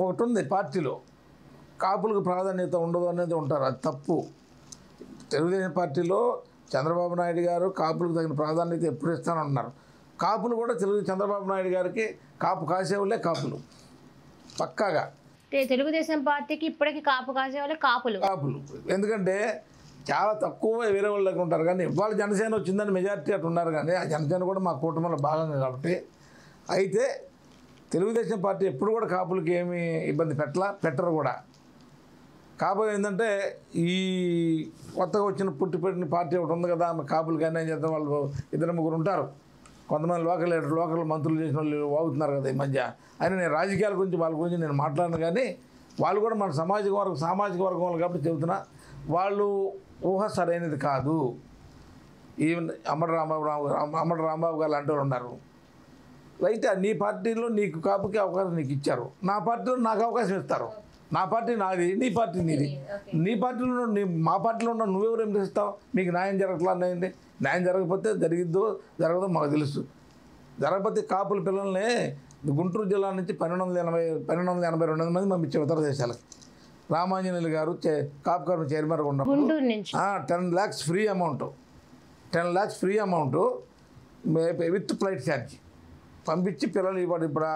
ఒకటి ఉంది పార్టీలో, కాపులకు ప్రాధాన్యత ఉండదు అనేది ఉంటారు, అది తప్పు. తెలుగుదేశం పార్టీలో చంద్రబాబు నాయుడు గారు కాపులకు తగిన ప్రాధాన్యత ఎప్పుడు ఇస్తానంటున్నారు. కాపులు కూడా చంద్రబాబు నాయుడు గారికి కాపు కాసేవాళ్ళే కాపులు పక్కాగా. తెలుగుదేశం పార్టీకి ఇప్పటికీ కాపు కాసేవాళ్ళే కాపులు. ఎందుకంటే చాలా తక్కువ వేరే వాళ్ళ దగ్గర ఉంటారు, కానీ ఇవాళ జనసేన వచ్చిందని మెజారిటీ అటు ఉన్నారు, కానీ ఆ జనసేన కూడా మా కూటమిలో భాగంగా కాబట్టి. అయితే తెలుగుదేశం పార్టీ ఎప్పుడు కూడా కాపులకి ఏమీ ఇబ్బంది పెట్టరు కూడా. కాకపోతే ఏంటంటే ఈ కొత్తగా వచ్చిన పుట్టిపెట్టిన పార్టీ ఒకటి ఉంది కదా, కాపులకి అన్యాయం చేద్దాం, వాళ్ళు 2-3 ఉంటారు, కొంతమంది లోకల్ మంత్రులు చేసిన వాళ్ళు వాగుతున్నారు కదా ఈ మధ్య. అయినా నేను రాజకీయాల గురించి వాళ్ళ గురించి నేను మాట్లాడను, కానీ వాళ్ళు కూడా మన సామాజిక వర్గం వాళ్ళు కాబట్టి చెబుతున్నా, వాళ్ళు ఊహ సరైనది కాదు. ఈవెన్ అమ్మడి రాంబాబు గారు లాంటి వాళ్ళు ఉన్నారు. అయితే నీ పార్టీలో నీకు కాపుకి అవకాశం నీకు ఇచ్చారు, నా పార్టీలో నాకు అవకాశం ఇస్తారు. నా పార్టీ నాది, నీ పార్టీ నీది. నీ పార్టీలో మా పార్టీలో ఉన్న నువ్వెవరు ఏం చేస్తావు? మీకు న్యాయం జరగట్లా అన్నాయండి. న్యాయం జరగకపోతే జరగదో మాకు తెలుసు. జరగకపోతే కాపుల పిల్లల్ని గుంటూరు జిల్లా నుంచి 1282 మంది పంపించే ఇతర దేశాలకు. రామాంజనేయులు గారు కాపు కార్మిక చైర్మన్గా ఉన్నప్పుడు 10 lakhs free amount with flight charge పంపించి పిల్లలు ఇప్పుడు